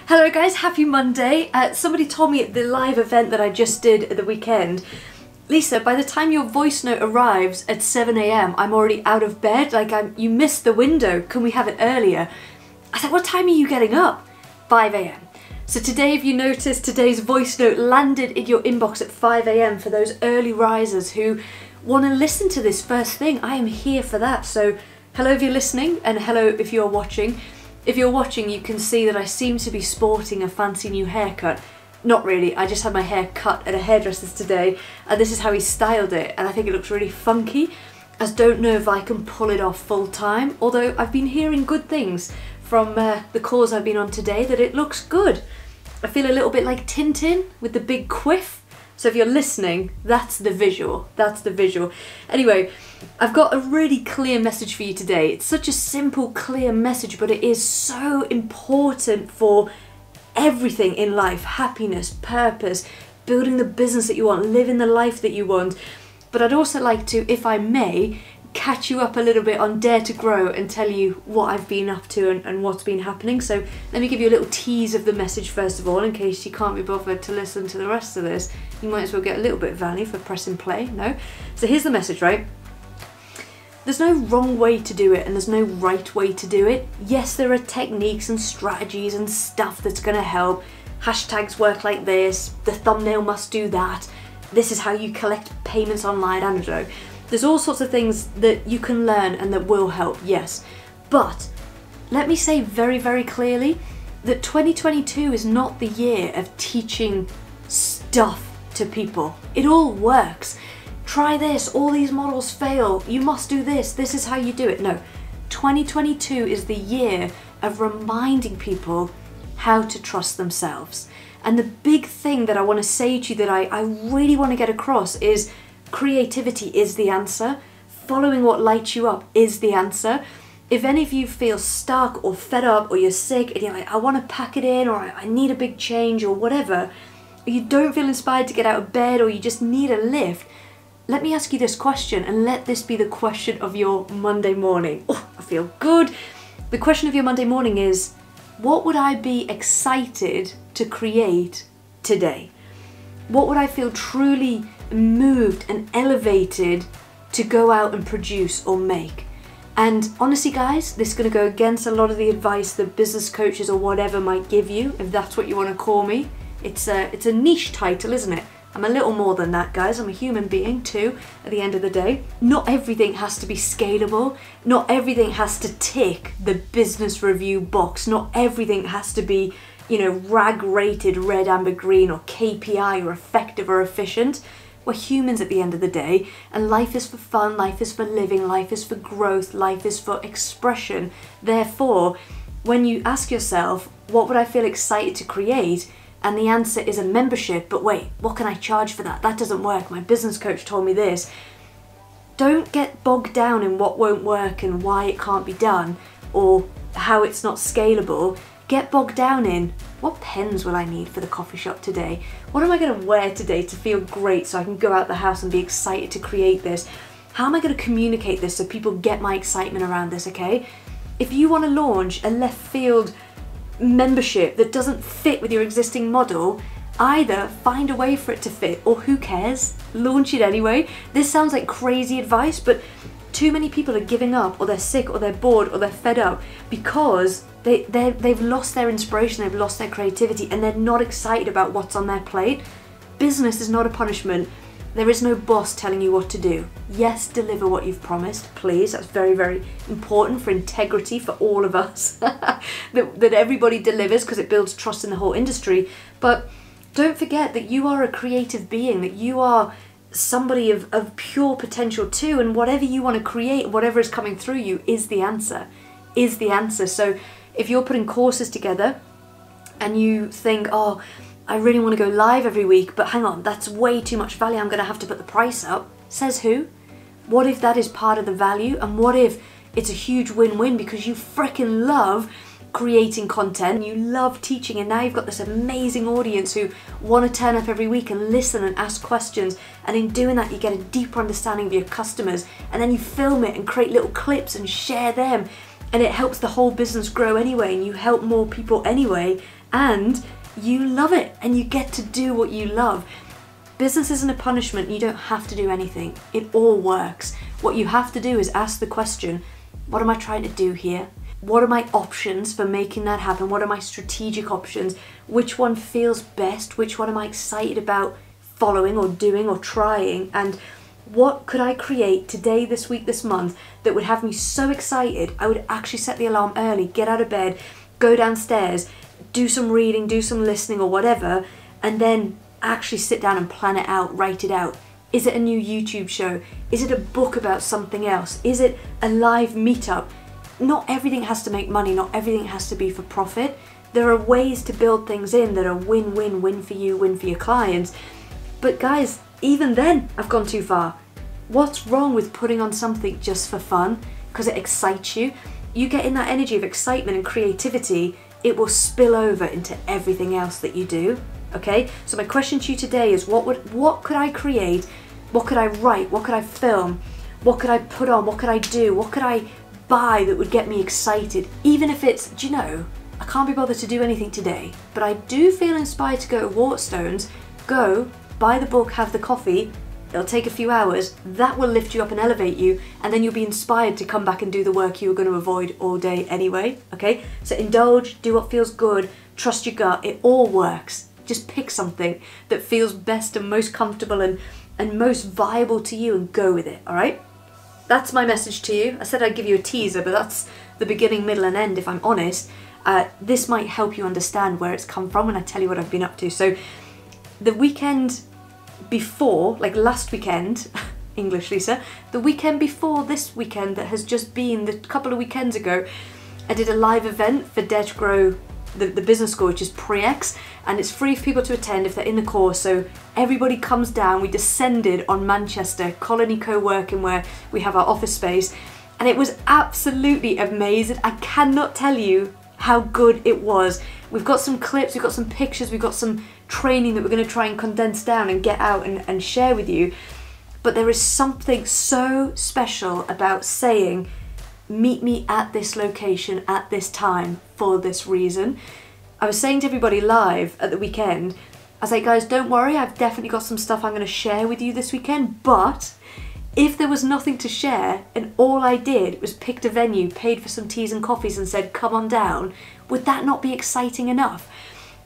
Hello guys, happy Monday. Somebody told me at the live event that I just did at the weekend, Lisa, by the time your voice note arrives at 7 AM, I'm already out of bed. You missed the window. Can we have it earlier? I said, what time are you getting up? 5 AM. So today, if you notice, today's voice note landed in your inbox at 5 AM for those early risers who want to listen to this first thing. I am here for that. So hello if you're listening, and hello if you're watching. If you're watching, you can see that I seem to be sporting a fancy new haircut. Not really, I just had my hair cut at a hairdresser's today, and this is how he styled it, and I think it looks really funky. I just don't know if I can pull it off full time, although I've been hearing good things from the calls I've been on today that it looks good. I feel a little bit like Tintin with the big quiff. So if you're listening, that's the visual. That's the visual. Anyway, I've got a really clear message for you today. It's such a simple, clear message, but it is so important for everything in life. Happiness, purpose, building the business that you want, living the life that you want. But I'd also like to, if I may, catch you up a little bit on Dare to Grow and tell you what I've been up to and what's been happening. So let me give you a little tease of the message first of all, in case you can't be bothered to listen to the rest of this. You might as well get a little bit of value for pressing play, no? So here's the message, right? There's no wrong way to do it and there's no right way to do it. Yes, there are techniques and strategies and stuff that's gonna help. Hashtags work like this, the thumbnail must do that. This is how you collect payments online, I don't know. There's all sorts of things that you can learn and that will help, yes. But let me say very, very clearly that 2022 is not the year of teaching stuff to people. It all works. Try this, all these models fail, you must do this, this is how you do it. No, 2022 is the year of reminding people how to trust themselves. And the big thing that I want to say to you that I really want to get across is creativity is the answer. Following what lights you up is the answer. If any of you feel stuck or fed up or you're sick and you're like, I want to pack it in, or I need a big change or whatever, or you don't feel inspired to get out of bed, or you just need a lift, let me ask you this question, and let this be the question of your Monday morning. Oh, I feel good. The question of your Monday morning is, what would I be excited to create today? What would I feel truly moved and elevated to go out and produce or make? And honestly guys, this is going to go against a lot of the advice that business coaches or whatever might give you, if that's what you want to call me. It's a niche title, isn't it? I'm a little more than that, guys. I'm a human being too, at the end of the day. Not everything has to be scalable. Not everything has to tick the business review box. Not everything has to be, you know, RAG rated, red, amber, green, or KPI, or effective or efficient. We're humans at the end of the day, and life is for fun, life is for living, life is for growth, life is for expression. Therefore, when you ask yourself, what would I feel excited to create? And the answer is a membership, but wait, what can I charge for that? That doesn't work. My business coach told me this. Don't get bogged down in what won't work and why it can't be done, or how it's not scalable. Get bogged down in, what pens will I need for the coffee shop today? What am I going to wear today to feel great so I can go out the house and be excited to create this? How am I going to communicate this so people get my excitement around this, okay? If you want to launch a left field membership that doesn't fit with your existing model, either find a way for it to fit, or who cares, launch it anyway. This sounds like crazy advice, but too many people are giving up, or they're sick, or they're bored, or they're fed up because they've lost their inspiration, they've lost their creativity, and they're not excited about what's on their plate. Business is not a punishment. There is no boss telling you what to do. Yes, deliver what you've promised, please. That's very, very important for integrity for all of us. that everybody delivers, because it builds trust in the whole industry. But don't forget that you are a creative being, that you are somebody of pure potential too, and whatever you want to create, whatever is coming through you is the answer, is the answer. So if you're putting courses together and you think, oh, I really want to go live every week, but hang on, that's way too much value, I'm going to have to put the price up. Says who? What if that is part of the value? And what if it's a huge win-win because you freaking love creating content, you love teaching, and now you've got this amazing audience who want to turn up every week and listen and ask questions, and in doing that you get a deeper understanding of your customers, and then you film it and create little clips and share them. and it helps the whole business grow anyway, and you help more people anyway, and you love it, and you get to do what you love. Business isn't a punishment. You don't have to do anything. It all works. What you have to do is ask the question, what am I trying to do here? What are my options for making that happen? What are my strategic options? Which one feels best? Which one am I excited about following or doing or trying? And what could I create today, this week, this month that would have me so excited I would actually set the alarm early, get out of bed, go downstairs, do some reading, do some listening or whatever, and then actually sit down and plan it out, write it out. Is it a new YouTube show? Is it a book about something else? Is it a live meetup? Not everything has to make money, not everything has to be for profit. There are ways to build things in that are win-win-win for you, win for your clients. But guys, even then, I've gone too far. What's wrong with putting on something just for fun? Because it excites you. You get in that energy of excitement and creativity, it will spill over into everything else that you do. Okay, so my question to you today is what could I create? What could I write? What could I film? What could I put on? What could I do? What could I buy that would get me excited? Even if it's, do you know, I can't be bothered to do anything today, but I do feel inspired to go to Waterstones. Go, buy the book, have the coffee. It'll take a few hours. That will lift you up and elevate you, and then you'll be inspired to come back and do the work you were going to avoid all day anyway. Okay, so indulge, do what feels good, trust your gut. It all works. Just pick something that feels best and most comfortable and most viable to you and go with it, all right? That's my message to you. I said I'd give you a teaser, but that's the beginning, middle and end, if I'm honest. This might help you understand where it's come from when I tell you what I've been up to. So the weekend before, like last weekend, English Lisa, the weekend before this weekend that has just been, the couple of weekends ago, I did a live event for Dare to Grow, the business school, which is Pre-X, and it's free for people to attend if they're in the course. So everybody comes down. We descended on Manchester, Colony Co-working, where we have our office space, and it was absolutely amazing. I cannot tell you how good it was. We've got some clips, we've got some pictures, we've got some training that we're going to try and condense down and get out and share with you. But there is something so special about saying, meet me at this location at this time for this reason. I was saying to everybody live at the weekend, I was like, guys, don't worry, I've definitely got some stuff I'm going to share with you this weekend, but if there was nothing to share and all I did was picked a venue, paid for some teas and coffees and said, come on down, would that not be exciting enough?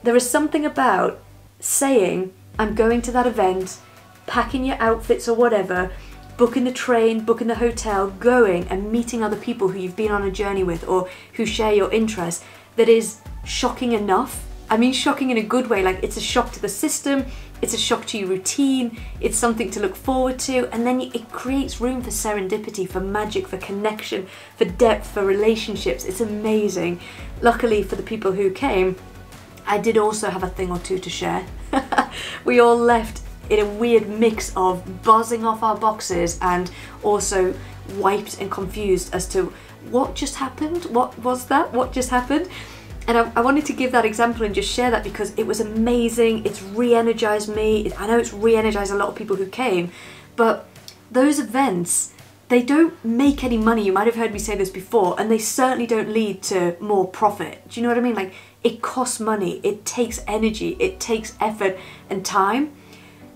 There is something about saying, I'm going to that event, packing your outfits or whatever, booking the train, booking the hotel, going and meeting other people who you've been on a journey with or who share your interests, that is shocking enough. I mean shocking in a good way, like it's a shock to the system, it's a shock to your routine, it's something to look forward to, and then it creates room for serendipity, for magic, for connection, for depth, for relationships. It's amazing. Luckily for the people who came, I did also have a thing or two to share. We all left in a weird mix of buzzing off our boxes and also wiped and confused as to what just happened, what was that, what just happened. And I wanted to give that example and just share that because it was amazing. It's re-energized me. I know it's re-energized a lot of people who came, but those events, they don't make any money. You might have heard me say this before, and they certainly don't lead to more profit. Do you know what I mean? Like, it costs money, it takes energy, it takes effort and time.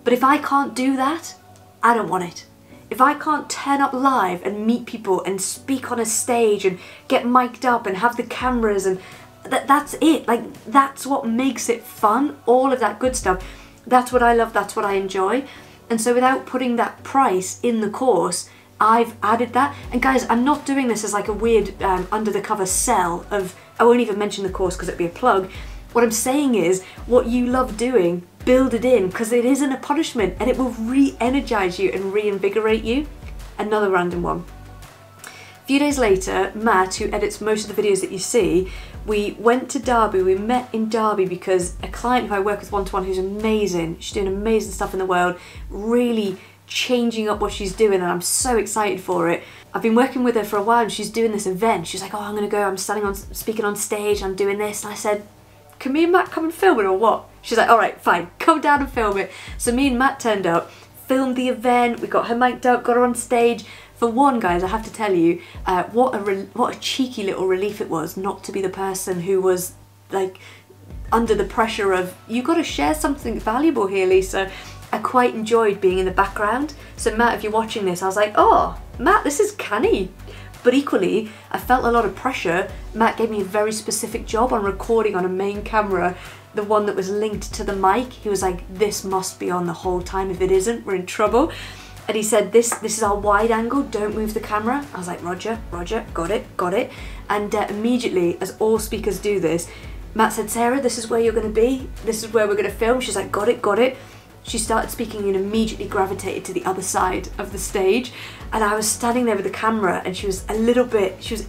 But if I can't do that, I don't want it. If I can't turn up live and meet people and speak on a stage and get mic'd up and have the cameras and that's it. Like, that's what makes it fun, all of that good stuff. That's what I love, that's what I enjoy. And so without putting that price in the course, I've added that. And guys, I'm not doing this as like a weird under the cover sell of, I won't even mention the course because it'd be a plug. What I'm saying is, what you love doing, build it in, because it isn't a punishment and it will re-energize you and reinvigorate you. Another random one. A few days later, Matt, who edits most of the videos that you see, we went to Derby. We met in Derby because a client who I work with one-to-one who's amazing, she's doing amazing stuff in the world, really changing up what she's doing, and I'm so excited for it. I've been working with her for a while and she's doing this event. She's like, oh, I'm gonna go, I'm speaking on stage, I'm doing this. And I said, can me and Matt come and film it or what? She's like, all right, fine, come down and film it. So me and Matt turned up, filmed the event, we got her mic'd up, got her on stage. For For one, guys, I have to tell you, what a cheeky little relief it was not to be the person who was like under the pressure of, you got to share something valuable here, Lisa. I quite enjoyed being in the background. So Matt, if you're watching this, I was like, oh, Matt, this is canny. But equally, I felt a lot of pressure. Matt gave me a very specific job on recording on a main camera, the one that was linked to the mic. He was like, this must be on the whole time. If it isn't, we're in trouble. And he said, this is our wide angle, don't move the camera. I was like, Roger, got it. And immediately, as all speakers do this, Matt said, Sarah, this is where you're gonna be. This is where we're gonna film. She's like, got it. She started speaking and immediately gravitated to the other side of the stage. And I was standing there with the camera and she was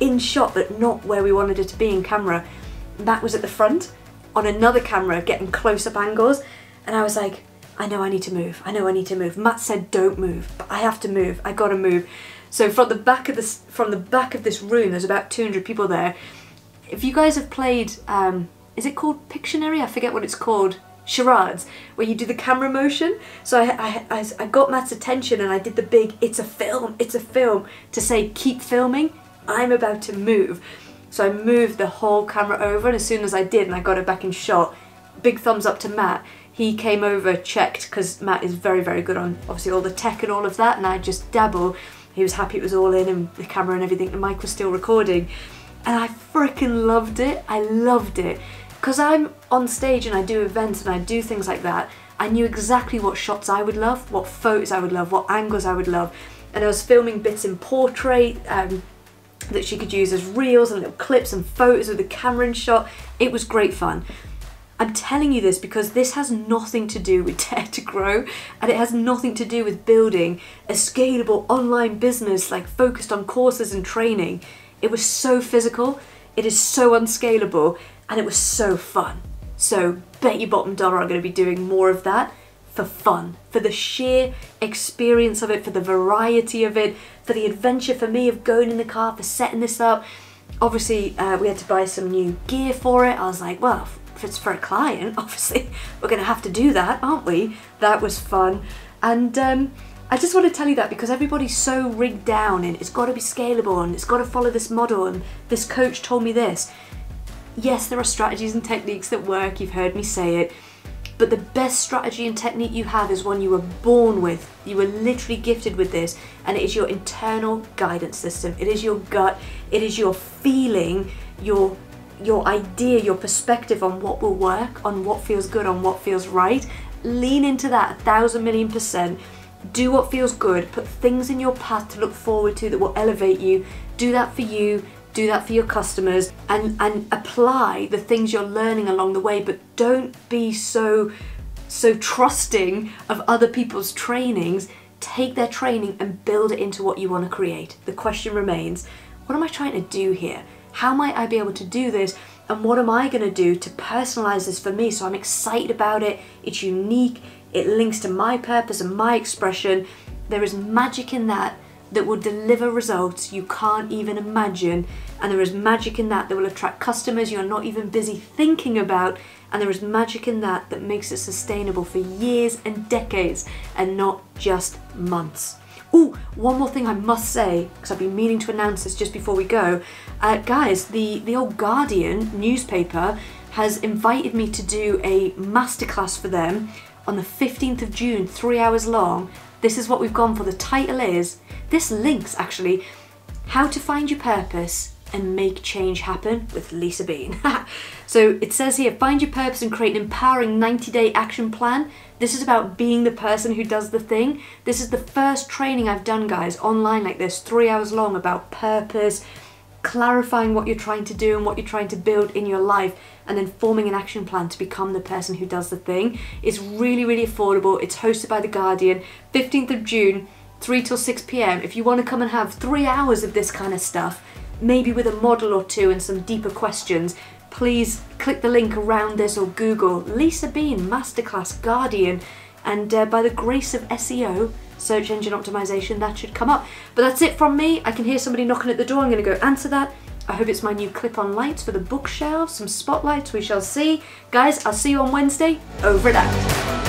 in shot, but not where we wanted her to be in camera. Matt was at the front on another camera getting close-up angles. And I was like, I know I need to move. Matt said, don't move, but I have to move. I gotta move. So from the back of this room, there's about 200 people there. If you guys have played, is it called Pictionary? I forget what it's called. Charades, where you do the camera motion. So I got Matt's attention and I did the big, it's a film, to say, keep filming, I'm about to move. So I moved the whole camera over, and as soon as I did and I got it back in shot, big thumbs up to Matt. He came over, checked, because Matt is very, very good on obviously all the tech and all of that, and I just dabble. He was happy it was all in and the camera and everything, the mic was still recording. And I freaking loved it. I loved it. Because I'm on stage and I do events and I do things like that, I knew exactly what shots I would love, what photos I would love, what angles I would love. And I was filming bits in portrait that she could use as reels and little clips and photos with the camera in shot. It was great fun. I'm telling you this because this has nothing to do with Dare to Grow, and it has nothing to do with building a scalable online business like focused on courses and training. It was so physical, it is so unscalable, and it was so fun. So bet your bottom dollar I'm going to be doing more of that for fun, for the sheer experience of it, for the variety of it, for the adventure for me of going in the car, for setting this up. Obviously we had to buy some new gear for it. I was like, well, if it's for a client, obviously we're going to have to do that, aren't we? That was fun. And I just want to tell you that because everybody's so rigged down and it's got to be scalable and it's got to follow this model and this coach told me this. Yes, there are strategies and techniques that work, you've heard me say it, but the best strategy and technique you have is one you were born with. You were literally gifted with this, and it is your internal guidance system. It is your gut, it is your feeling, your idea, your perspective on what will work, on what feels good, on what feels right. Lean into that 1,000,000,000%. Do what feels good, put things in your path to look forward to that will elevate you. Do that for you. Do that for your customers, and apply the things you're learning along the way, but don't be so trusting of other people's trainings. Take their training and build it into what you want to create. The question remains, what am I trying to do here? How might I be able to do this? And what am I going to do to personalize this for me so I'm excited about it? It's unique, it links to my purpose and my expression. There is magic in that will deliver results you can't even imagine, and there is magic in that will attract customers you're not even busy thinking about, and there is magic in that makes it sustainable for years and decades and not just months. Oh, one more thing I must say, because I've been meaning to announce this just before we go. Guys, the old Guardian newspaper has invited me to do a masterclass for them on the 15th of June, 3 hours long. This is what we've gone for. The title is, this links actually, How to Find Your Purpose and Make Change Happen with Lisa Bean. So it says here, find your purpose and create an empowering 90-day action plan. This is about being the person who does the thing. This is the first training I've done, guys, online like this, 3 hours long, about purpose, clarifying what you're trying to do and what you're trying to build in your life, and then forming an action plan to become the person who does the thing. It's really, really affordable. It's hosted by The Guardian, 15th of June, 3 till 6 p.m. If you want to come and have 3 hours of this kind of stuff, maybe with a model or two and some deeper questions, please click the link around this or Google Lisa Bean Masterclass Guardian, and by the grace of SEO, search engine optimization, that should come up. But that's it from me. I can hear somebody knocking at the door. I'm going to go answer that. I hope it's my new clip-on lights for the bookshelves, some spotlights, we shall see. Guys, I'll see you on Wednesday. Over and out.